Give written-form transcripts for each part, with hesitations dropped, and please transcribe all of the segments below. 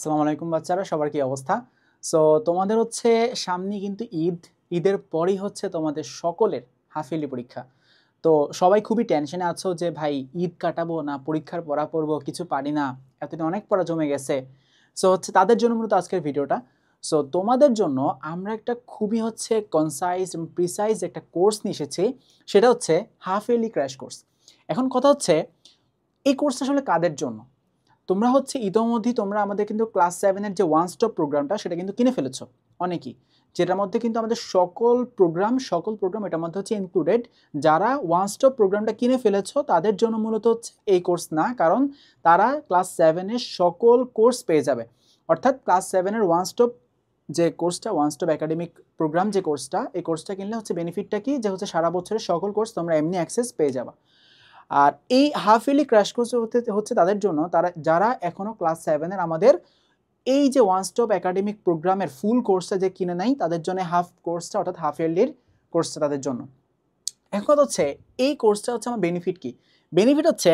আসসালামু আলাইকুম বাচ্চারা, সবার কি অবস্থা? সো তোমাদের হচ্ছে সামনে কিন্তু ঈদ। ঈদের পরই হচ্ছে তোমাদের সকলের হাফ ইয়ারলি পরীক্ষা। তো সবাই খুবই টেনশনে আছো যে ভাই ঈদ কাটাবো না পরীক্ষার পড়া পড়বো, কিছু পারি না, এতদিন অনেক পড়া জমে গেছে। সো হচ্ছে তাদের জন্য মূলত আজকের ভিডিওটা। সো তোমাদের জন্য আমরা একটা খুবই হচ্ছে কনসাইজ এবং প্রিসাইজ একটা কোর্স নিয়ে এসেছি, সেটা হচ্ছে হাফ ইয়ারলি ক্র্যাশ কোর্স। এখন কথা হচ্ছে এই কোর্সটা আসলে কাদের জন্য? তোমরা হচ্ছে ইতোমধ্যেই তোমরা আমাদের কিন্তু ক্লাস 7-এর যে ওয়ান স্টপ প্রোগ্রামটা সেটা কিন্তু কিনে ফেলেছো অনেকেই, যেটার মধ্যে কিন্তু আমাদের সকল প্রোগ্রাম এটার মধ্যে হচ্ছে ইনক্লুডেড। যারা ওয়ান স্টপ প্রোগ্রামটা কিনে ফেলেছো তাদের জন্য মূলত হচ্ছে এই কোর্স না, কারণ তারা ক্লাস 7-এর সকল কোর্স পেয়ে যাবে। অর্থাৎ ক্লাস 7-এর ওয়ান স্টপ যে কোর্সটা, ওয়ান স্টপ একাডেমিক প্রোগ্রাম যে কোর্সটা, এই কোর্সটা কিনলে হচ্ছে বেনিফিটটা কি, যে হচ্ছে সারা বছরের সকল কোর্স তোমরা এমনি অ্যাক্সেস পেয়ে যাবা। আর এই হাফ ইয়ারলি ক্র্যাশ কোর্স হচ্ছে তাদের জন্য, যারা এখনো ক্লাস 7-এর আমাদের এই যে ওয়ান স্টপ একাডেমিক প্রোগ্রামের ফুল কোর্সটা যে কিনে নাই, তাদের জন্য হাফ কোর্সটা অর্থাৎ হাফ ইয়ারলির কোর্সটা তাদের জন্য। এখন হচ্ছে এই কোর্সটা হচ্ছে আমার বেনিফিট কি? বেনিফিট হচ্ছে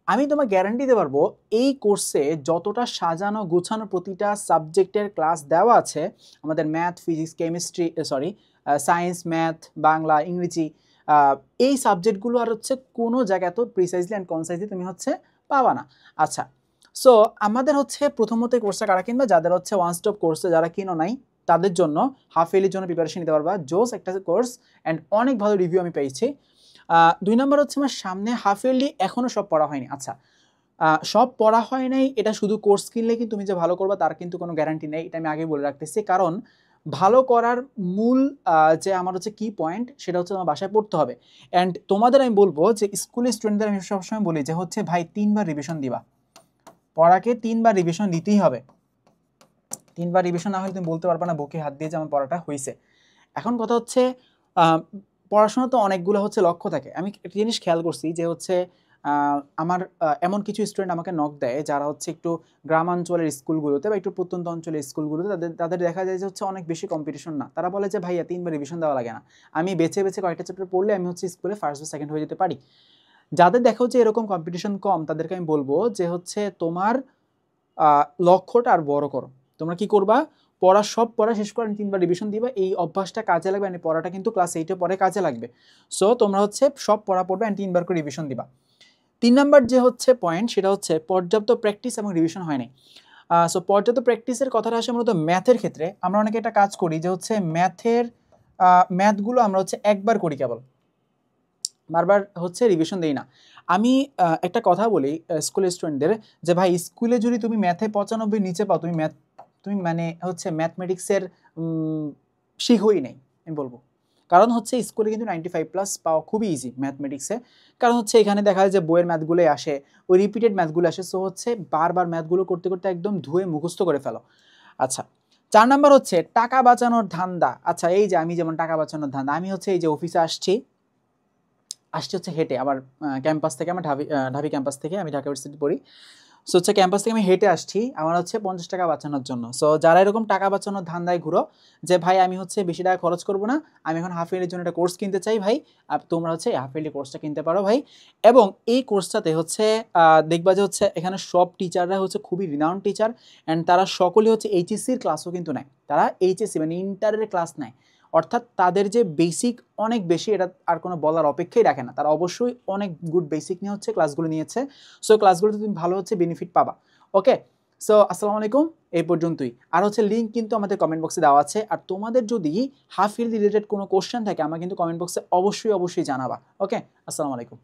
আমি তোমাকে গ্যারান্টি দিতে পারবো এই কোর্সে যতটা সাজানো গুছানো প্রতিটা সাবজেক্টের ক্লাস দেওয়া আছে, আমাদের math, physics, chemistry, science, math, Bangla, ইংরেজি, এই সাবজেক্টগুলো আর হচ্ছে কোনো জায়গায় এত প্রিসাইজলি অ্যান্ড কনসাইজলি তুমি হচ্ছে পাবা না। আচ্ছা, সো আমাদের হচ্ছে প্রথমত এই কোর্সটা কারা কিনবে? যাদের হচ্ছে ওয়ান স্টপ কোর্সে যারা কিনো নাই তাদের জন্য হাফ ইয়ারলির জন্য প্রিপারেশন নিতে পারবা। জোস একটা কোর্স অ্যান্ড অনেক ভালো রিভিউ আমি পেয়েছি। 2 নম্বর হচ্ছে আমার সামনে হাফ ইয়ারলি এখনও সব পড়া হয়নি। আচ্ছা, সব পড়া হয় নাই, এটা শুধু কোর্স কিনলে কি তুমি যে ভালো করবা তার কিন্তু কোনো গ্যারান্টি নেই, এটা আমি আগেই বলে রাখতেছি। কারণ ভালো করার মূল যে আমার হচ্ছে কি পয়েন্ট, সেটা হচ্ছে তোমার বাসায় পড়তে হবে। অ্যান্ড তোমাদের আমি বলবো যে স্কুলের স্টুডেন্টদের আমি সবসময় বলি যে হচ্ছে ভাই 3বার রিভিশন দিবা, পড়াকে 3বার রিভিশন দিতেই হবে। 3বার রিভিশন না হলে তুমি বলতে পারবে না বুকে হাত দিয়ে যে আমার পড়াটা হয়েছে। এখন কথা হচ্ছে পড়াশোনা তো অনেকগুলো হচ্ছে লক্ষ্য থাকে। আমি একটা জিনিস খেয়াল করছি যে হচ্ছে আমার এমন কিছু স্টুডেন্ট আমাকে নক দেয় যারা হচ্ছে একটু গ্রামাঞ্চলের স্কুলগুলোতে বা একটু প্রত্যন্ত অঞ্চলের স্কুলগুলোতে, তাদের দেখা যায় যে হচ্ছে অনেক বেশি কম্পিটিশন না। তারা বলে যে ভাইয়া 3বার রিভিশন দেওয়া লাগে না, আমি বেছে বেছে কয়েকটা চ্যাপ্টার পড়লে আমি হচ্ছে স্কুলে ফার্স্ট বা সেকেন্ড হয়ে যেতে পারি। যাদের দেখা হচ্ছে এরকম কম্পিটিশন কম, তাদেরকে আমি বলবো যে হচ্ছে তোমার লক্ষ্যটা আর বড় করো। তোমরা কি করবা? সব পড়া শেষ করে 3বার রিভিশন দিবা, এই অভ্যাসটা কাজে লাগবে। মানে পড়াটা কিন্তু ক্লাস 8-এ পরে কাজে লাগবে। সো তোমরা হচ্ছে সব পড়া পড়বে অ্যান্ড 3বার করে রিভিশন দিবা। 3 নাম্বার যে হচ্ছে পয়েন্ট, সেটা হচ্ছে পর্যাপ্ত প্র্যাকটিস এবং রিভিশন হয় নাই। সো পর্যাপ্ত প্র্যাকটিসের কথাটা আসে মূলত ম্যাথের ক্ষেত্রে। আমরা অনেকে একটা কাজ করি যে হচ্ছে ম্যাথগুলো আমরা হচ্ছে একবার করি কেবল, বারবার হচ্ছে রিভিশন দেই না। আমি একটা কথা বলি স্কুলের স্টুডেন্টদের যে ভাই স্কুলে যদি তুমি ম্যাথে 95 নিচে পাও, তুমি মানে হচ্ছে ম্যাথমেটিক্সের শিখোই নেই আমি বলবো। কারণ হচ্ছে স্কুলে কিন্তু 95+ পাওয়া খুবই ইজি ম্যাথমেটিক্সে। কারণ হচ্ছে এখানে দেখা যায় যে বইয়ের ম্যাথগুলোই আসে, ওই রিপিটেড ম্যাথগুলো আসে। সো হচ্ছে বারবার ম্যাথগুলো করতে করতে একদম ধুয়ে মুখস্থ করে ফেলো। আচ্ছা, 4 নাম্বার হচ্ছে টাকা বাঁচানোর ধান্দা। আচ্ছা, এই যে আমি যেমন টাকা বাঁচানোর ধান্দা, আমি হচ্ছে এই যে অফিসে আসছি হচ্ছে হেঁটে, আমার ক্যাম্পাস থেকে, আমার ঢাবি ক্যাম্পাস থেকে, আমি ঢাকা ইউনিভার্সিটি পড়ি। সো হচ্ছে ক্যাম্পাস থেকে আমি হেঁটে আসছি আমার হচ্ছে 50 টাকা বাঁচানোর জন্য। সো যারা এরকম টাকা বাঁচানোর ধান্দায় ঘুরো যে ভাই আমি হচ্ছে বেশি টাকা খরচ করবো না, আমি এখন হাফ ইয়ারলির জন্য একটা কোর্স কিনতে চাই, ভাই তোমরা হচ্ছে হাফ ইয়ারলি কোর্সটা কিনতে পারো ভাই। এবং এই কোর্সটাতে হচ্ছে দেখবা যে হচ্ছে এখানে সব টিচাররা হচ্ছে খুবই রিনাউন্ড টিচার, অ্যান্ড তারা সকলেই হচ্ছে এইচএসসির ক্লাসও কিন্তু নেয়। তারা এইচএসসি মানে ইন্টারের ক্লাস নেয়। অর্থাৎ তাদের যে বেসিক অনেক বেশি, এটা আর কোনো বলার অপেক্ষাই রাখে না। তারা অবশ্যই অনেক গুড বেসিক নিয়ে হচ্ছে ক্লাসগুলো নিয়েছে। সো ক্লাসগুলোতে তুমি ভালো হচ্ছে বেনিফিট পাবা। ওকে, সো আসসালামু আলাইকুম, এই পর্যন্তই। আর হচ্ছে লিঙ্ক কিন্তু আমাদের কমেন্ট বক্সে দেওয়া আছে। আর তোমাদের যদি হাফ ইয়ারলি রিলেটেড কোনো কোশ্চেন থাকে আমার কিন্তু কমেন্ট বক্সে অবশ্যই জানাবা। ওকে, আসসালামু আলাইকুম।